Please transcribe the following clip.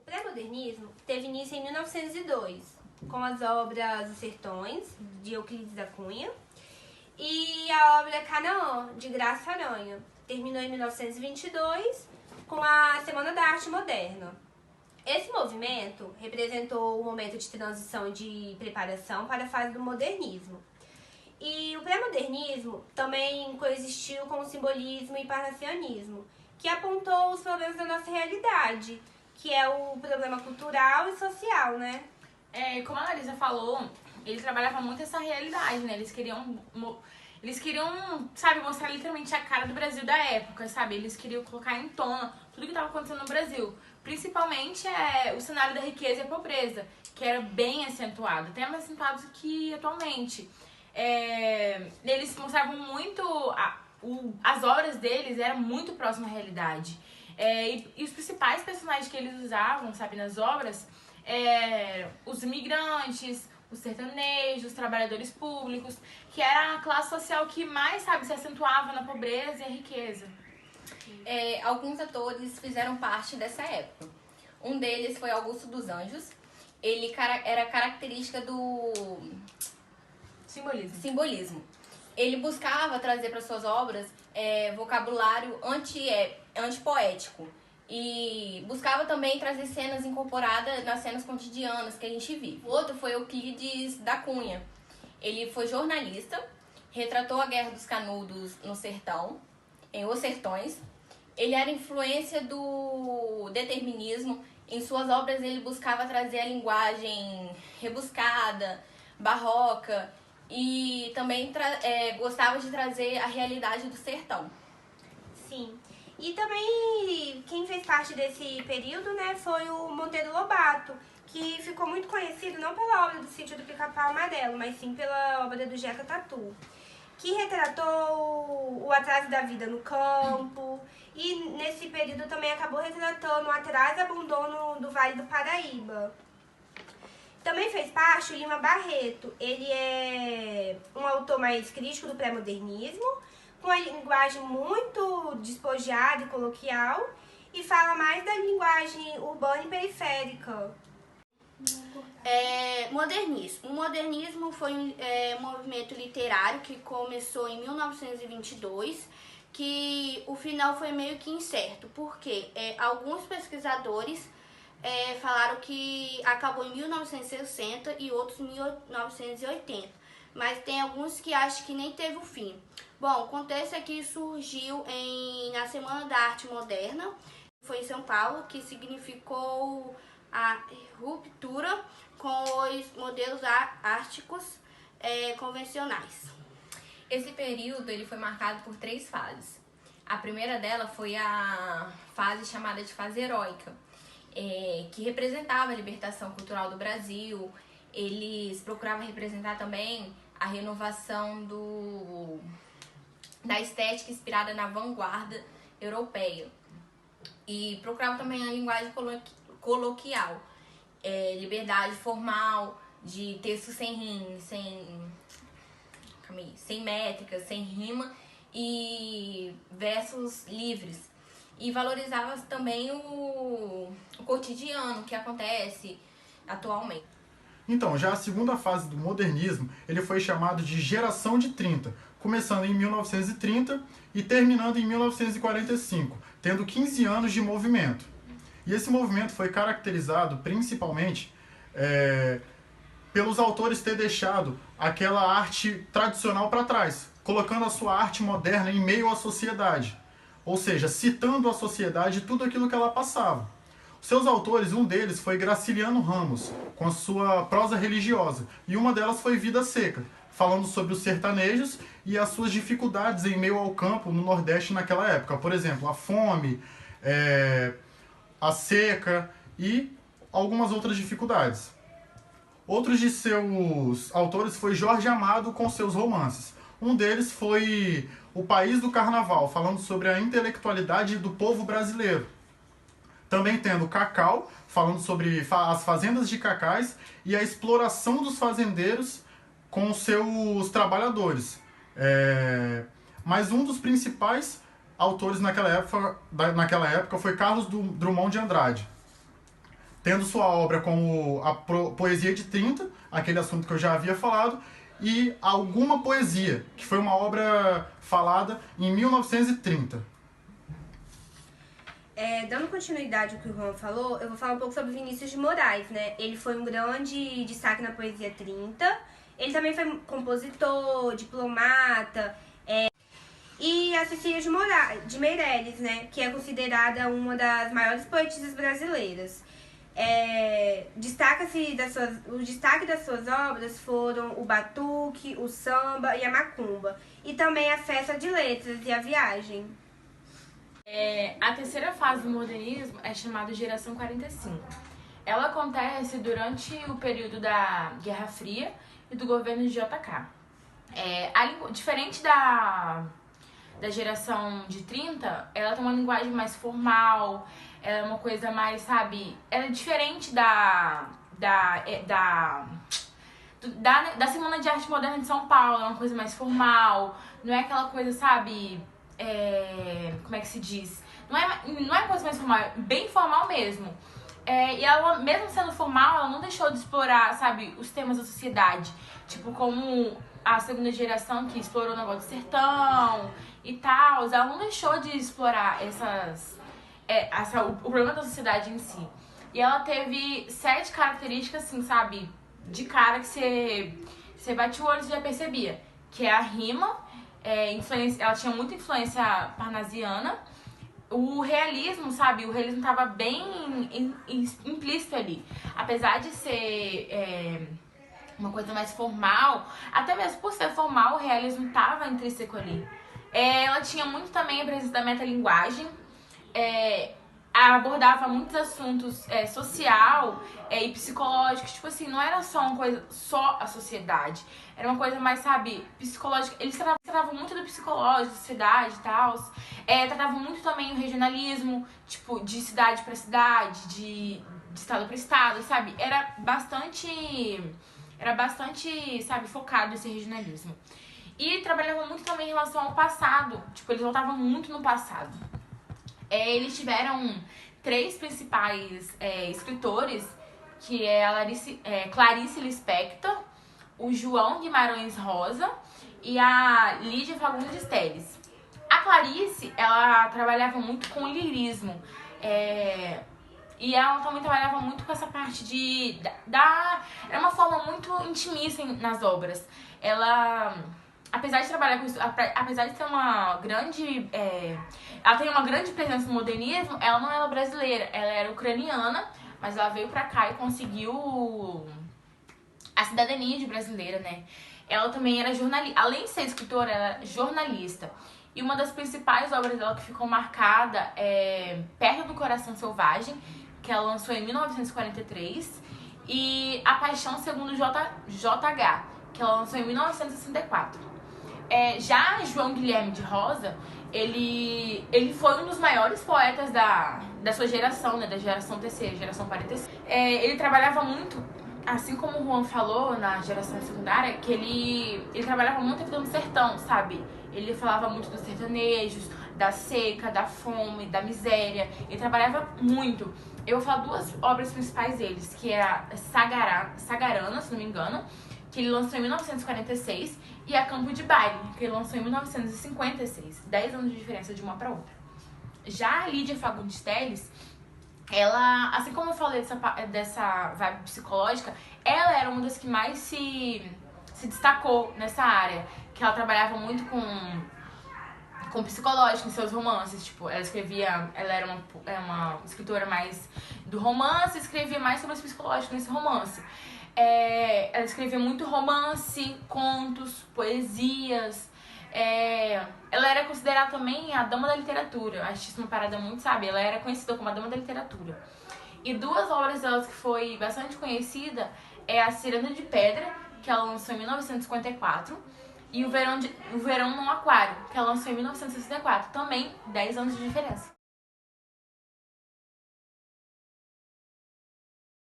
pré-modernismo teve início em 1902, com as obras Os Sertões, de Euclides da Cunha, e a obra Canaã, de Graça Aranha. Terminou em 1922, com a Semana da Arte Moderna. Esse movimento representou o momento de transição e de preparação para a fase do modernismo. E o pré-modernismo também coexistiu com o simbolismo e parnassianismo, que apontou os problemas da nossa realidade, que é o problema cultural e social, né? Como a Larissa falou, ele trabalhava muito essa realidade, né? Eles queriam, sabe, mostrar literalmente a cara do Brasil da época, sabe? Eles queriam colocar em tona tudo que estava acontecendo no Brasil. Principalmente o cenário da riqueza e a pobreza, que era bem acentuado, até mais acentuado do que atualmente. Eles mostravam muito, as obras deles eram muito próximas à realidade. E os principais personagens que eles usavam, sabe, nas obras, os imigrantes, os sertanejos, os trabalhadores públicos, que era a classe social que mais, sabe, se acentuava na pobreza e a riqueza. Alguns atores fizeram parte dessa época. Um deles foi Augusto dos Anjos. Ele era característica do simbolismo. Ele buscava trazer para suas obras vocabulário antipoético e buscava também trazer cenas incorporadas nas cenas cotidianas que a gente vive. O outro foi Euclides da Cunha. Ele foi jornalista, retratou a Guerra dos Canudos no sertão, em Os Sertões. Ele era influência do determinismo. Em suas obras ele buscava trazer a linguagem rebuscada, barroca, e também gostava de trazer a realidade do sertão. Sim. E também quem fez parte desse período, né, foi o Monteiro Lobato, que ficou muito conhecido não pela obra do Sítio do Pica-Pau Amarelo, mas sim pela obra do Jeca Tatu, que retratou o atraso da vida no campo, e nesse período também acabou retratando o atraso e abandono do Vale do Paraíba. Também fez parte o Lima Barreto. Ele é um autor mais crítico do pré-modernismo, com a linguagem muito despojada e coloquial, e fala mais da linguagem urbana e periférica. Modernismo. O modernismo foi um movimento literário que começou em 1922, que o final foi meio que incerto, porque alguns pesquisadores falaram que acabou em 1960 e outros em 1980, mas tem alguns que acham que nem teve o fim. Bom, o contexto é que surgiu na Semana da Arte Moderna, foi em São Paulo, que significou a ruptura com os modelos árticos convencionais. Esse período ele foi marcado por 3 fases. A primeira dela foi a fase chamada de fase heróica, que representava a libertação cultural do Brasil. Eles procuravam representar também a renovação da estética inspirada na vanguarda europeia. E procuravam também a linguagem coloquial, liberdade formal, de texto sem métrica, sem rima e versos livres. E valorizava também o cotidiano que acontece atualmente. Então, já a segunda fase do modernismo, ele foi chamado de Geração de 30, começando em 1930 e terminando em 1945, tendo 15 anos de movimento. E esse movimento foi caracterizado principalmente pelos autores ter deixado aquela arte tradicional para trás, colocando a sua arte moderna em meio à sociedade, ou seja, citando a sociedade e tudo aquilo que ela passava. Seus autores, um deles foi Graciliano Ramos, com a sua prosa religiosa, e uma delas foi Vida Seca, falando sobre os sertanejos e as suas dificuldades em meio ao campo no Nordeste naquela época. Por exemplo, a fome, a seca e algumas outras dificuldades. Outros de seus autores foi Jorge Amado com seus romances. Um deles foi O País do Carnaval, falando sobre a intelectualidade do povo brasileiro. Também tendo Cacau, falando sobre as fazendas de cacais e a exploração dos fazendeiros com seus trabalhadores. Mas um dos principais autores naquela época foi Carlos Drummond de Andrade. tendo sua obra como a Poesia de 30, aquele assunto que eu já havia falado, e Alguma Poesia, que foi uma obra falada em 1930. Dando continuidade ao que o Juan falou, eu vou falar um pouco sobre Vinícius de Moraes, né? Ele foi um grande destaque na Poesia 30. Ele também foi compositor, diplomata. E a Cecília de Meirelles, né? Que é considerada uma das maiores poetisas brasileiras. O destaque das suas obras foram o batuque, o samba e a macumba. E também a festa de letras e a viagem. A terceira fase do modernismo é chamada Geração 45. Ela acontece durante o período da Guerra Fria e do governo de JK. Diferente da geração de 30, ela tem uma linguagem mais formal, ela é uma coisa mais, sabe... Ela é diferente da Semana de Arte Moderna de São Paulo, é uma coisa mais formal, não é aquela coisa, sabe... como é que se diz? Não é uma coisa mais formal, é bem formal mesmo. E ela, mesmo sendo formal, ela não deixou de explorar, sabe, os temas da sociedade. Tipo, como a segunda geração que explorou o negócio do sertão e tal. Ela não deixou de explorar o problema da sociedade em si. E ela teve 7 características, assim, sabe, de cara que você bate o olho e já percebia. Que é a rima, ela tinha muita influência parnasiana. O realismo, sabe? O realismo estava bem implícito ali. Apesar de ser uma coisa mais formal, até mesmo por ser formal, o realismo estava intrínseco ali. Ela tinha muito também a presença da metalinguagem. Abordava muitos assuntos social e psicológicos. Tipo assim, não era só uma coisa, só a sociedade. Era uma coisa mais, sabe, psicológica. Eles tratavam muito do psicológico, da sociedade e tal. Tratavam muito também o regionalismo, tipo, de cidade pra cidade, de estado pra estado, sabe? Era bastante, sabe, focado esse regionalismo. E trabalhavam muito também em relação ao passado. Tipo, eles voltavam muito no passado. Eles tiveram 3 principais escritores, que é a Clarice Lispector, o João Guimarães Rosa e a Lídia Fagundes Telles. A Clarice, ela trabalhava muito com lirismo, e ela também trabalhava muito com essa parte era uma forma muito intimista nas obras. Ela... Apesar de trabalhar com isso, apesar de ter uma grande... ela tem uma grande presença no modernismo, ela não era brasileira, ela era ucraniana, mas ela veio pra cá e conseguiu a cidadania de brasileira, né? Ela também era jornalista, além de ser escritora, ela era jornalista. E uma das principais obras dela que ficou marcada é Perto do Coração Selvagem, que ela lançou em 1943, e A Paixão Segundo JH, que ela lançou em 1964. Já João Guilherme de Rosa, ele foi um dos maiores poetas da sua geração, né, da geração terceira, geração 45. Ele trabalhava muito, assim como o Juan falou na geração secundária, que ele trabalhava muito a vida no sertão, sabe? Ele falava muito dos sertanejos, da seca, da fome, da miséria. Ele trabalhava muito. Eu vou falar 2 obras principais deles, que é a Sagarana, se não me engano, que ele lançou em 1946, e a Campo de Baile, que ele lançou em 1956. 10 anos de diferença de uma para outra. Já a Lídia Fagundes Telles, ela, assim como eu falei dessa vibe psicológica, ela era uma das que mais se destacou nessa área, que ela trabalhava muito com psicológico em seus romances. Tipo, ela era uma escritora mais do romance, escrevia mais sobre o psicológico nesse romance. Ela escrevia muito romance, contos, poesias. Ela era considerada também a dama da literatura. Acho isso uma parada muito, sabe? Ela era conhecida como a dama da literatura. E 2 obras delas que foi bastante conhecida é a Ciranda de Pedra, que ela lançou em 1954, e o Verão no Aquário, que ela lançou em 1964. Também 10 anos de diferença.